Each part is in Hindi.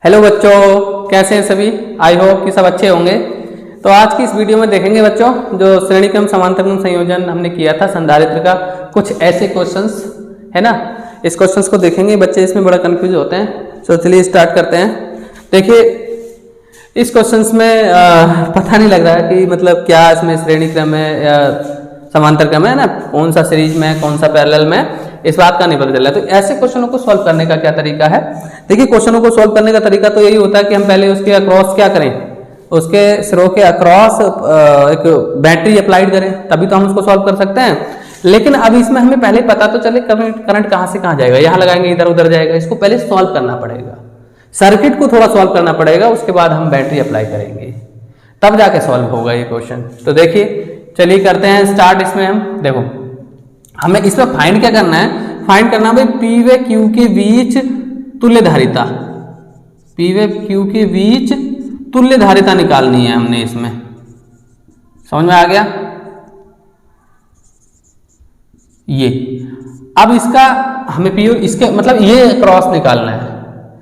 हेलो बच्चों, कैसे हैं सभी। आई होप कि सब अच्छे होंगे। तो आज की इस वीडियो में देखेंगे बच्चों, जो श्रेणी क्रम समांतर क्रम संयोजन हमने किया था संधारित्र का, कुछ ऐसे क्वेश्चंस है ना। इस क्वेश्चंस को देखेंगे, बच्चे इसमें बड़ा कंफ्यूज होते हैं। तो चलिए स्टार्ट करते हैं। देखिए इस क्वेश्चंस में पता नहीं लग रहा है कि मतलब क्या इसमें श्रेणी क्रम है या समांतर क्रम है ना, कौन सा सीरीज में है कौन सा पैरेलल में, इस बात का नहीं पता चल रहा है। तो ऐसे क्वेश्चनों को सॉल्व करने का क्या तरीका है। देखिए क्वेश्चनों को सॉल्व करने का तरीका तो यही होता है कि हम पहले उसके अक्रॉस क्या करें, उसके सिरों के अक्रॉस एक बैटरी अप्लाइड करें, तभी तो हम उसको सॉल्व कर सकते हैं। लेकिन अब इसमें हमें पहले पता तो चले करंट कहाँ से कहाँ जाएगा, यहाँ लगाएंगे इधर उधर जाएगा, इसको पहले सॉल्व करना पड़ेगा, सर्किट को थोड़ा सॉल्व करना पड़ेगा, उसके बाद हम बैटरी अप्लाई करेंगे, तब जाके सॉल्व होगा ये क्वेश्चन। तो देखिए चलिए करते हैं स्टार्ट। इसमें हम देखो हमें इसमें फाइंड क्या करना है, फाइंड करना भाई पी व क्यू के बीच तुल्य धारिता, पी व क्यू के बीच तुल्य धारिता निकालनी है हमने इसमें। समझ में आ गया ये। अब इसका हमें पी इसके मतलब ये क्रॉस निकालना है,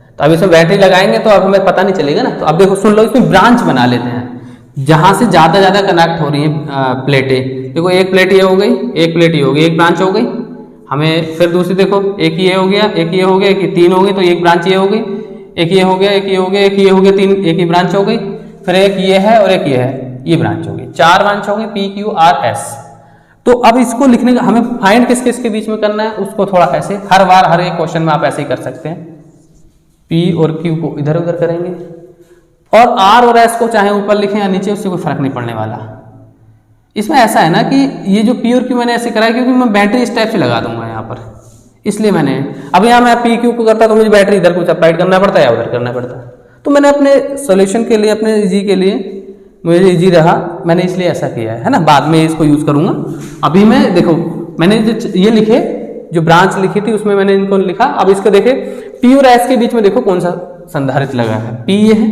तो अब इसमें बैटरी लगाएंगे तो अब हमें पता नहीं चलेगा ना। तो अब देखो सुन लो, इसमें ब्रांच बना लेते हैं जहां से ज्यादा कनेक्ट हो रही है प्लेटें। देखो एक प्लेट ये हो गई, एक प्लेट ये हो गई, एक ब्रांच हो गई। हमें फिर दूसरी देखो, एक ये हो गया, एक ये हो गया, एक ये, तीन हो गई, तो एक ब्रांच ये हो गई, एक ये हो गया, एक ये हो गया, एक ये हो गया, तीन, एक ही ब्रांच हो गई। फिर एक ये है और एक ये है, ये ब्रांच हो गई, चार ब्रांच हो गई, पी क्यू आर एस। तो अब इसको लिखने का हमें फाइंड किस किस के बीच में करना है, उसको थोड़ा ऐसे हर बार हर एक क्वेश्चन में आप ऐसे ही कर सकते हैं। पी और क्यू को इधर उधर करेंगे, और आर और एस को चाहे ऊपर लिखें या नीचे, उससे कोई फर्क नहीं पड़ने वाला। इसमें ऐसा है ना कि ये जो पी और क्यू मैंने ऐसे कराया क्योंकि मैं बैटरी इस टाइप से लगा दूंगा यहाँ पर, इसलिए मैंने अब यहाँ मैं पी क्यू को करता तो मुझे बैटरी इधर कुछ अप्लाइड करना पड़ता है या उधर करना पड़ता। तो मैंने अपने सोल्यूशन के लिए, अपने इजी के लिए, मुझे इजी रहा, मैंने इसलिए ऐसा किया है ना। बाद में इसको यूज करूंगा। अभी मैं देखो मैंने जो ये लिखे, जो ब्रांच लिखी थी उसमें मैंने इनको लिखा। अब इसको देखे पी और एस के बीच में देखो कौन सा संधारित्र लगा है, पी ये है,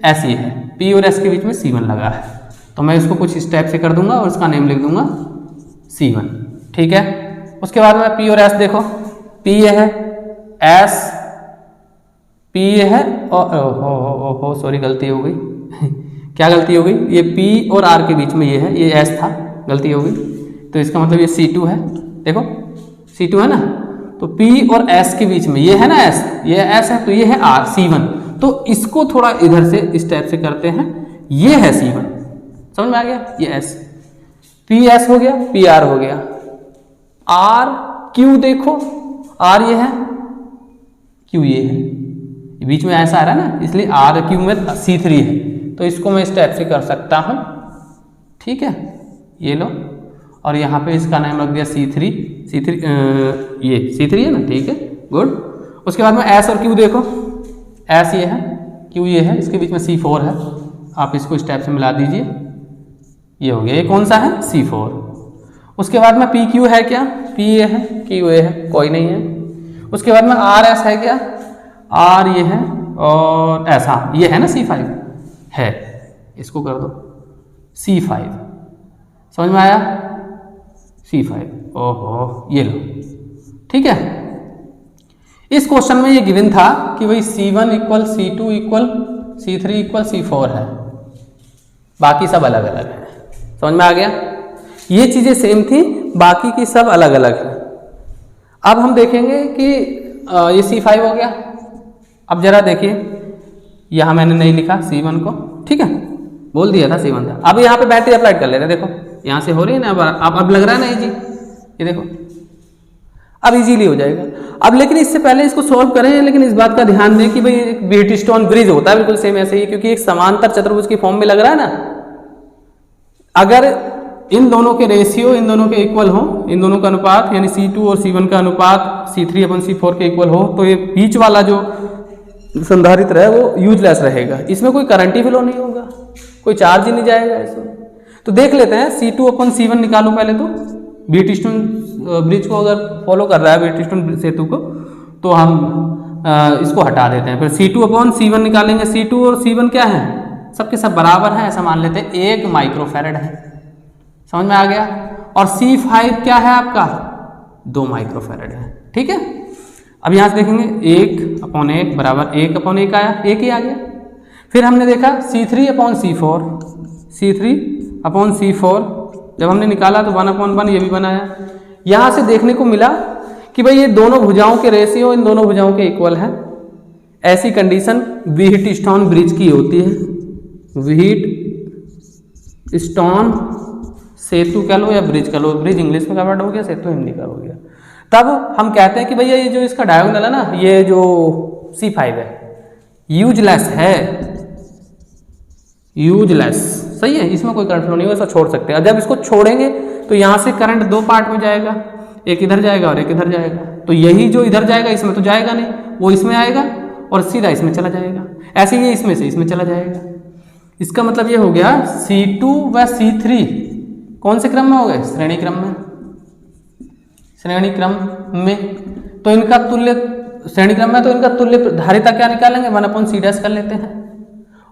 एस ये है, पी और एस के बीच में C1 लगा है। तो मैं इसको कुछ इस टाइप से कर दूंगा और इसका नेम लिख दूंगा C1, ठीक है। उसके बाद में पी और एस देखो, पी ये है, एस पी ये है, और हो सॉरी गलती हो गई क्या गलती हो गई, ये पी और आर के बीच में ये है, ये एस था, गलती हो गई। तो इसका मतलब ये C2 है, देखो C2 है ना। तो पी और एस के बीच में ये है ना एस, ये एस है, तो ये है आर, C1। तो इसको थोड़ा इधर से इस टाइप से करते हैं, ये है C1। समझ में आ गया, ये एस, पी एस हो गया, पी आर हो गया, आर क्यू देखो, आर ये है, क्यू ये है, बीच में ऐसा आ रहा है ना, इसलिए आर क्यू में C3 है। तो इसको मैं इस टाइप से कर सकता हूं, ठीक है, ये लो, और यहाँ पे इसका नाम रख दिया C3, ये C3 है ना, ठीक है, गुड। उसके बाद में एस और क्यू देखो, एस ये है, क्यू ये है, इसके बीच में C4 है, आप इसको इस टाइप से मिला दीजिए, ये हो गया। ये कौन सा है, C4। उसके बाद में पी क्यू है क्या, पी ये है, क्यू ये है, कोई नहीं है। उसके बाद में आर एस है क्या, आर ये है, और ऐसा ये है ना C5 है, इसको कर दो C5। समझ में आया, C5, ओहो ये लो, ठीक है। इस क्वेश्चन में ये गिवन था कि भाई C1 equal C2 equal C3 equal C4 है, बाकी सब अलग अलग है। समझ में आ गया, ये चीजें सेम थी, बाकी की सब अलग अलग है। अब हम देखेंगे कि ये C5 हो गया। अब जरा देखिए, यहां मैंने नहीं लिखा C1 को, ठीक है, बोल दिया था C1 था। अब यहाँ पे बैटरी अप्लाइड कर लेते हैं, देखो यहां से हो रही है ना, अब लग रहा है ना इजी, ये देखो अब इजीली हो जाएगा। अब लेकिन इससे पहले इसको सॉल्व करें, लेकिन इस बात का ध्यान दें कि भाई एक ब्रिटिशस्टोन ब्रिज होता है बिल्कुल सेम ऐसे ही, क्योंकि एक समांतर चतुर्भुज की फॉर्म में लग रहा है ना। अगर इन दोनों के रेशियो इन दोनों के इक्वल हो, इन दोनों का अनुपात यानी C2 और C1 का अनुपात C3/C4 के इक्वल हो, तो ये बीच वाला जो संधारित्र है वो यूजलेस रहेगा, इसमें कोई करंट ही फ्लो नहीं होगा, कोई चार्ज ही नहीं जाएगा इसमें। तो देख लेते हैं C2/C1 निकालो पहले। तो ब्रिटिशस्टोन ब्रिज को अगर फॉलो कर रहा है, ब्रिटिशस्टोन सेतु को, तो हम इसको हटा देते हैं। फिर C2/C1 निकालेंगे। C2 और C1 क्या है, सबके सब बराबर है, ऐसा मान लेते हैं, 1 माइक्रोफैरड है। समझ में आ गया। और C5 क्या है आपका, 2 माइक्रोफैरड है, ठीक है। अब यहाँ से देखेंगे 1/1 बराबर 1/1 आया, 1 ही आ गया। फिर हमने देखा C3/C4, C3/C4 जब हमने निकाला तो 1/1 ये भी बनाया। यहाँ से देखने को मिला कि भाई ये दोनों भुजाओं के रेशियो इन दोनों भुजाओं के इक्वल है। ऐसी कंडीशन व्हीटस्टोन ब्रिज की होती है। व्हीटस्टोन सेतु कह लो या ब्रिज कह लो, ब्रिज इंग्लिश में का वर्ड हो गया, सेतु हिंदी का हो गया। तब हम कहते हैं कि भैया ये जो इसका डायगोनल है ना, ये जो C5 है यूजलेस है, यूजलेस, सही है, इसमें कोई करंट फ्लो नहीं हो, इसको छोड़ सकते हैं। जब इसको छोड़ेंगे तो यहाँ से करंट दो पार्ट में जाएगा, एक इधर जाएगा और एक इधर जाएगा। तो यही जो इधर जाएगा इसमें तो जाएगा नहीं, वो इसमें आएगा और सीधा इसमें चला जाएगा। ऐसे ही इसमें से इसमें चला जाएगा। इसका मतलब ये हो गया C2 व C3 कौन से क्रम में हो गए? श्रेणी क्रम में, श्रेणी क्रम में। तो इनका तुल्य श्रेणी क्रम में, तो इनका तुल्य धारिता क्या निकालेंगे? 1/c' कर लेते हैं।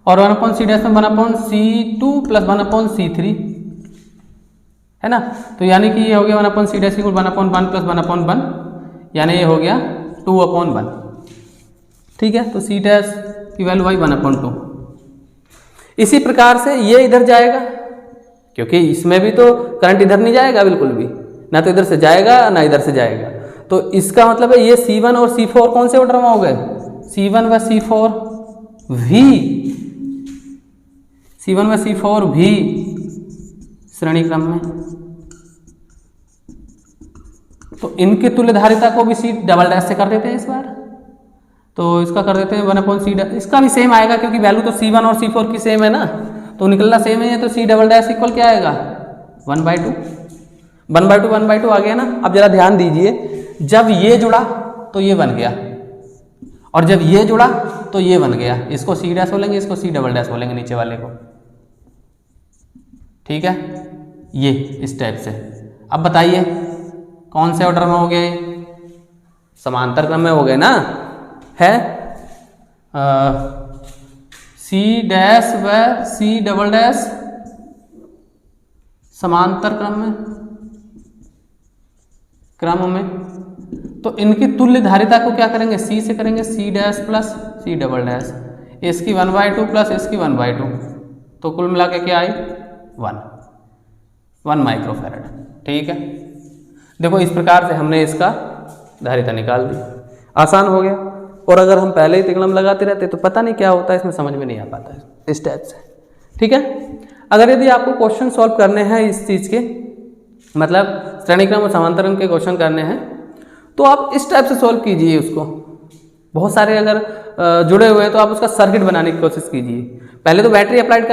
और 1/c' में 1/c2 प्लस 1/c3 है ना। तो यानी कि ये हो गया 1/c' 1/1 प्लस 1/1, यानी ये हो गया 2/1। ठीक है, तो C' की वैल्यू आई 1/2। इसी प्रकार से ये इधर जाएगा, क्योंकि इसमें भी तो करंट इधर नहीं जाएगा बिल्कुल भी, ना तो इधर से जाएगा ना इधर से जाएगा। तो इसका मतलब है ये C1 और C4 कौन से ऑर्डर में हो गए? C1 व C4 भी, C1 व C4 भी श्रेणी क्रम में। तो इनके तुल्य धारिता को भी C" से कर देते हैं इस बार। तो इसका कर देते हैं 1/c', इसका भी सेम आएगा क्योंकि वैल्यू तो C1 और C4 की सेम है ना, तो निकलना सेम है। तो C" इक्वल क्या आएगा? 1/2, 1/2 आ गया ना। अब जरा ध्यान दीजिए, जब ये जुड़ा तो ये बन गया, और जब ये जुड़ा तो ये बन गया। इसको C' बोलेंगे, इसको C" बोलेंगे नीचे वाले को। ठीक है, ये इस टाइप से। अब बताइए कौन से ऑर्डर में हो गए? समांतर क्रम में हो गए ना, है C' व C" समांतर क्रम में। तो इनकी तुल्य धारिता को क्या करेंगे? C से करेंगे, C' प्लस C', इसकी 1/2 प्लस इसकी 1/2, तो कुल मिला के क्या आई? 1 माइक्रोफैरड। ठीक है, देखो इस प्रकार से हमने इसका धारिता निकाल दी, आसान हो गया। और अगर हम पहले ही त्रिकोणम लगाते रहते तो पता नहीं क्या होता है, इसमें समझ में नहीं आ पाता है इस टाइप से। ठीक है, अगर यदि आपको क्वेश्चन सॉल्व करने हैं इस चीज़ के, मतलब श्रेणी क्रम और समांतरण के क्वेश्चन करने हैं, तो आप इस टाइप से सॉल्व कीजिए उसको। बहुत सारे अगर जुड़े हुए हैं तो आप उसका सर्किट बनाने की कोशिश कीजिए। पहले तो बैटरी अप्लाइड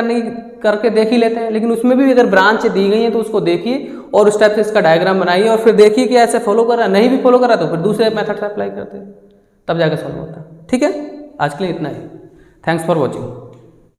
करके देख ही लेते हैं, लेकिन उसमें भी अगर ब्रांच दी गई है तो उसको देखिए और उस टाइप से इसका डायग्राम बनाइए, और फिर देखिए कि ऐसे फॉलो कर रहा है। नहीं भी फॉलो कर रहा तो फिर दूसरे मेथड से अप्लाई करते हैं, तब जाकर सॉल्व होता है। ठीक है, आज के लिए इतना ही। Thanks for watching.